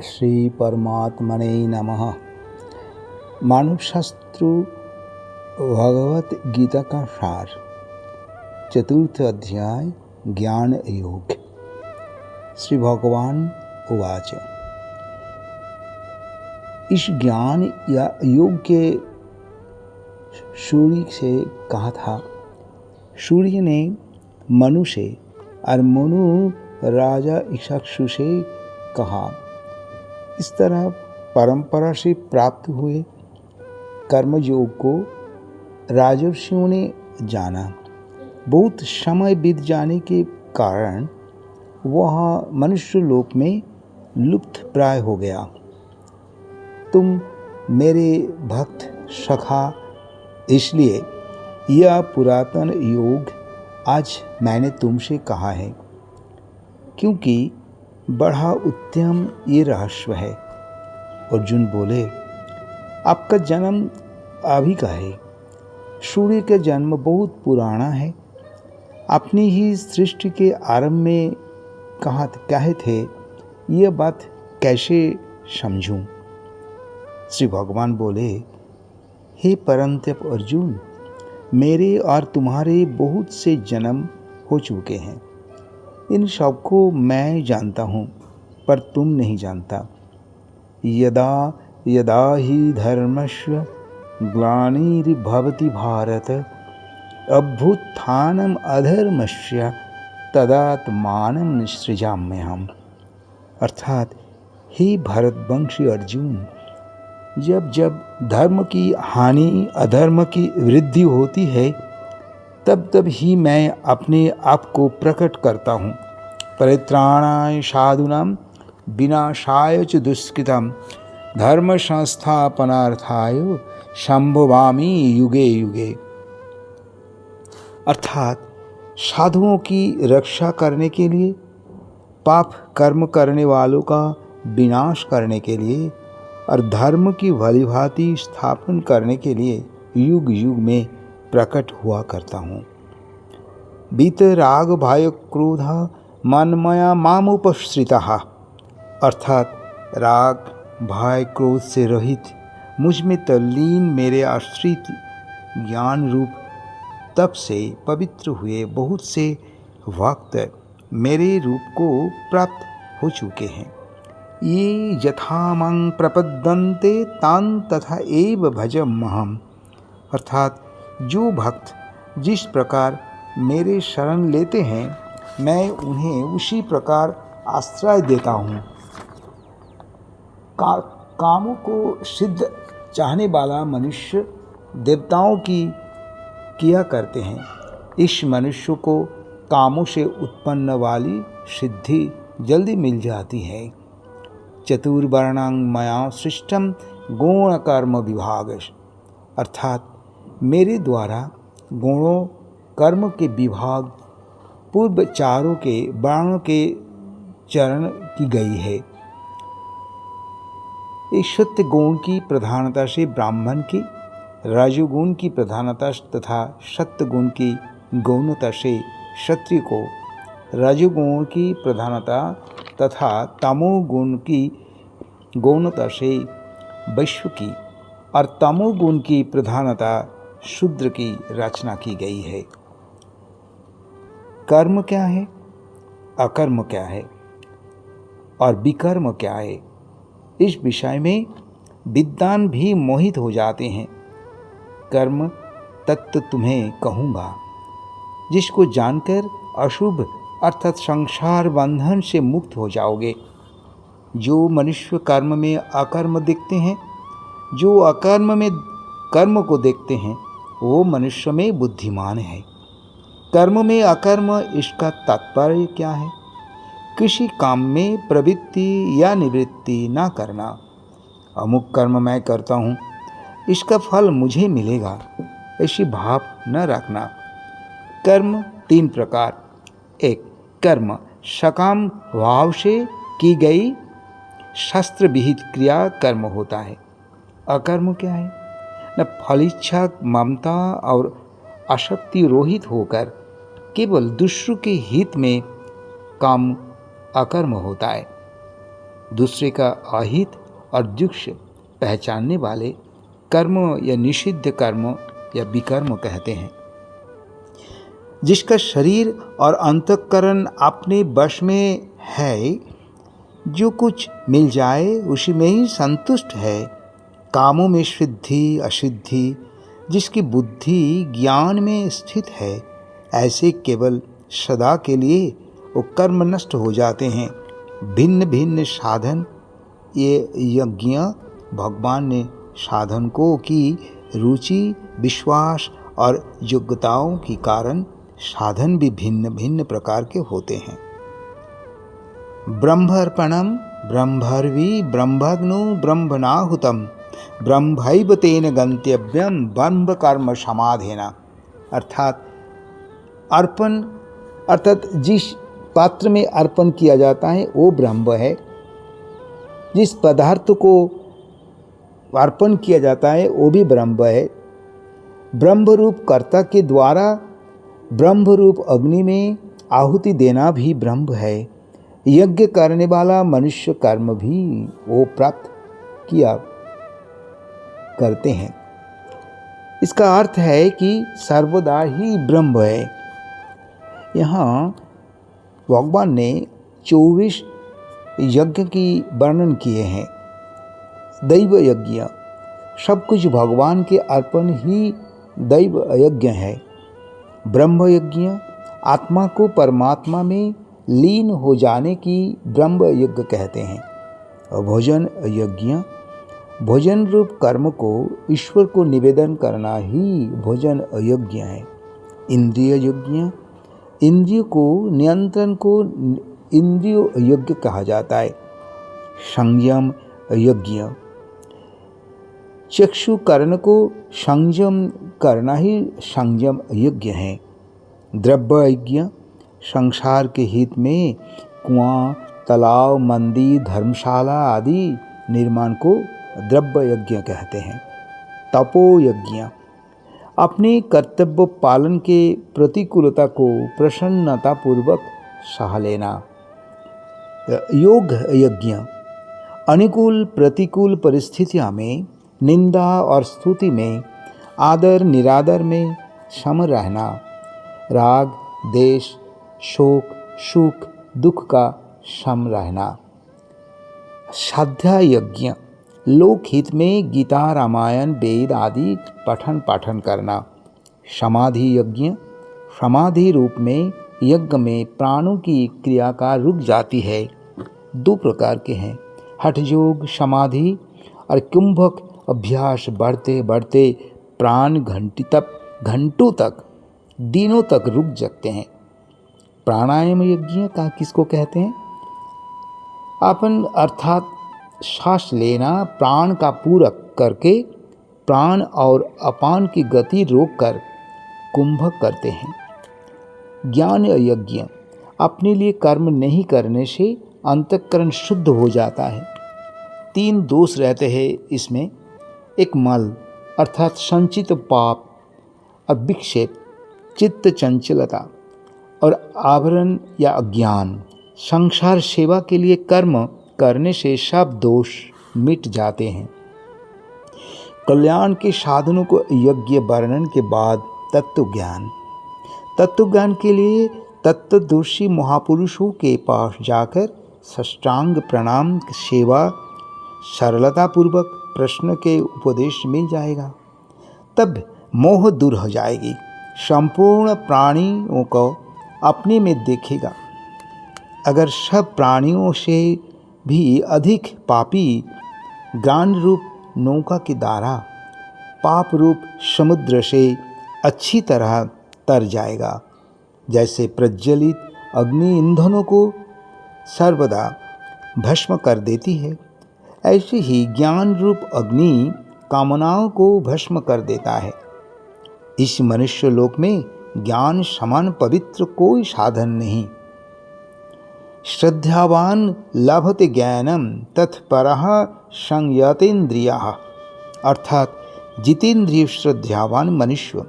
श्री परमात्मने नमः। मानव शास्त्र भगवत गीता का सार, चतुर्थ अध्याय, ज्ञान योग। श्री भगवान उवाच। इस ज्ञान या योग के सूर्य से कहा था। सूर्य ने मनु से और मनु राजा इक्षाक्षु से कहा। इस तरह परंपरा से प्राप्त हुए कर्मयोग को राजर्षियों ने जाना। बहुत समय बीत जाने के कारण वह मनुष्य लोक में लुप्त प्राय हो गया। तुम मेरे भक्त सखा, इसलिए यह पुरातन योग आज मैंने तुमसे कहा है, क्योंकि बड़ा उत्तम ये रहस्य है। अर्जुन बोले, आपका जन्म अभी का है। सूर्य का जन्म बहुत पुराना है। अपनी ही सृष्टि के आरंभ में कहे थे, यह बात कैसे समझूं? श्री भगवान बोले, हे परंतप अर्जुन, मेरे और तुम्हारे बहुत से जन्म हो चुके हैं। इन सबको मैं जानता हूँ, पर तुम नहीं जानता। यदा यदा ही धर्मस्य ग्लानिर्भवति भारत, अभ्युत्थानम् अधर्मस्य तदात्मानं सृजाम्यहम्। अर्थात, हे भरतवंशी अर्जुन, जब जब धर्म की हानि अधर्म की वृद्धि होती है, तब तब ही मैं अपने आप को प्रकट करता हूँ। परित्राणाय साधूनां विनाशाय च दुष्कृतां धर्म संस्थापनार्थाय संभवामि युगे युगे। अर्थात, साधुओं की रक्षा करने के लिए, पाप कर्म करने वालों का विनाश करने के लिए और धर्म की भलीभांति स्थापन करने के लिए युग युग में प्रकट हुआ करता हूँ। वीतराग भय क्रोध मन्मया मामुपश्रिताः। अर्थात, राग भय क्रोध से रहित मुझ में तल्लीन मेरे आश्रित ज्ञान रूप तप से पवित्र हुए बहुत से भक्त मेरे रूप को प्राप्त हो चुके हैं। ये यथा मां प्रपद्यन्ते तान् तथा एव भजाम्यहम्। अर्थात, जो भक्त जिस प्रकार मेरे शरण लेते हैं, मैं उन्हें उसी प्रकार आश्रय देता हूँ। कामों को सिद्ध चाहने वाला मनुष्य देवताओं की किया करते हैं। इस मनुष्य को कामों से उत्पन्न वाली सिद्धि जल्दी मिल जाती है। चतुर्वर्णां मया सृष्टं गुण कर्म विभाग। अर्थात, मेरे द्वारा गुणों कर्म के विभाग पूर्व चारों के वर्णों के चरण की गई है। इस सत्य गुण की प्रधानता से ब्राह्मण की, रजोगुण की प्रधानता तथा सत्य गुण की गौणता से क्षत्रिय को, रजोगुण की प्रधानता तथा तमोगुण की गौणता से वैश्य की और तमोगुण की प्रधानता शूद्र की रचना की गई है। कर्म क्या है, अकर्म क्या है और विकर्म क्या है, इस विषय में विद्वान भी मोहित हो जाते हैं। कर्म तत्व तुम्हें कहूँगा, जिसको जानकर अशुभ अर्थात संसार बंधन से मुक्त हो जाओगे। जो मनुष्य कर्म में अकर्म देखते हैं, जो अकर्म में कर्म को देखते हैं, वो मनुष्य में बुद्धिमान है। कर्म में अकर्म, इसका तात्पर्य क्या है? किसी काम में प्रवृत्ति या निवृत्ति ना करना। अमुक कर्म मैं करता हूँ, इसका फल मुझे मिलेगा, ऐसी भाव न रखना। कर्म तीन प्रकार। एक, कर्म सकाम भाव से की गई शास्त्र विहित क्रिया कर्म होता है। अकर्म क्या है? न फलिच्छा, ममता और आसक्ति रोहित होकर केवल दूसरों के हित में काम अकर्म होता है। दूसरे का अहित और दुख पहचानने वाले कर्म या निषिद्ध कर्म या विकर्म कहते हैं। जिसका शरीर और अंतःकरण अपने वश में है, जो कुछ मिल जाए उसी में ही संतुष्ट है, कामों में सिद्धि असिद्धि, जिसकी बुद्धि ज्ञान में स्थित है, ऐसे केवल सदा के लिए वो कर्म नष्ट हो जाते हैं। भिन्न भिन्न साधन, ये यज्ञ भगवान ने साधकों की रुचि, विश्वास और योग्यताओं के कारण साधन भी भिन्न भिन्न प्रकार के होते हैं। ब्रह्मार्पणम ब्रह्मर्वि ब्रह्मग्नो ब्रह्मणाहुतम ब्रह्मैव तेन गंतव्यम ब्रह्म कर्म समाधेना। अर्थात अर्पण अर्थात जिस पात्र में अर्पण किया जाता है वो ब्रह्म है, जिस पदार्थ को अर्पण किया जाता है वो भी ब्रह्म है। ब्रह्म रूप कर्ता के द्वारा ब्रह्म रूप अग्नि में आहुति देना भी ब्रह्म है। यज्ञ करने वाला मनुष्य कर्म भी वो प्राप्त किया करते हैं। इसका अर्थ है कि सर्वदा ही ब्रह्म है। यहाँ भगवान ने 24 यज्ञ की वर्णन किए हैं। दैव यज्ञ, सब कुछ भगवान के अर्पण ही दैव यज्ञ है। ब्रह्म यज्ञ, आत्मा को परमात्मा में लीन हो जाने की ब्रह्म यज्ञ कहते हैं। और भोजन यज्ञ, भोजन रूप कर्म को ईश्वर को निवेदन करना ही भोजन यज्ञ है। इंद्रिय यज्ञ, इंद्रियों को नियंत्रण को इंद्रिय यज्ञ कहा जाता है। संयम यज्ञ, चक्षु कर्ण को संयम करना ही संयम यज्ञ है। द्रव्य यज्ञ, संसार के हित में कुआं, तालाब, मंदिर, धर्मशाला आदि निर्माण को द्रव्य यज्ञ कहते हैं। तपो यज्ञ, अपने कर्तव्य पालन के प्रतिकूलता को प्रसन्नतापूर्वक सह लेना। योग यज्ञ, अनुकूल प्रतिकूल परिस्थितियों में निंदा और स्तुति में, आदर निरादर में सम रहना। राग देश, शोक सुख दुख का सम रहना। साध्या यज्ञ, लोकहित में गीता रामायण वेद आदि पठन पाठन करना। समाधि यज्ञ, समाधि रूप में यज्ञ में प्राणों की क्रिया का रुक जाती है। 2 प्रकार के हैं, हठ योग समाधि और कुंभक अभ्यास। बढ़ते बढ़ते प्राण घंटों तक दिनों तक रुक सकते हैं। प्राणायाम यज्ञ का किसको कहते हैं? अपन अर्थात सांस लेना प्राण का पूरक करके प्राण और अपान की गति रोककर कुंभक करते हैं। ज्ञान यज्ञ, अपने लिए कर्म नहीं करने से अंतःकरण शुद्ध हो जाता है। 3 दोष रहते हैं इसमें, एक मल अर्थात संचित पाप और विक्षेप, चित्त चंचलता और आवरण या अज्ञान। संसार सेवा के लिए कर्म करने से सब दोष मिट जाते हैं। कल्याण के साधनों को यज्ञ वर्णन के बाद तत्व ज्ञान। तत्व ज्ञान के लिए तत्वदर्शी महापुरुषों के पास जाकर साष्टांग प्रणाम सेवा, सरलतापूर्वक प्रश्न के उपदेश मिल जाएगा। तब मोह दूर हो जाएगी। संपूर्ण प्राणियों को अपने में देखेगा। अगर सब प्राणियों से भी अधिक पापी ज्ञान रूप नौका की धारा पाप रूप समुद्र से अच्छी तरह तर जाएगा। जैसे प्रज्वलित अग्नि ईंधनों को सर्वदा भस्म कर देती है, ऐसे ही ज्ञान रूप अग्नि कामनाओं को भस्म कर देता है। इस मनुष्य लोक में ज्ञान समान पवित्र कोई साधन नहीं। श्रद्धावान लभते ज्ञानम तत्परः संयतेन्द्रियः, अर्थात जितेंद्रिय श्रद्धावान मनुष्य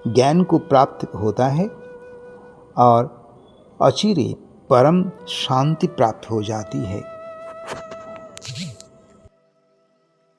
ज्ञान को प्राप्त होता है और अचिरे परम शांति प्राप्त हो जाती है।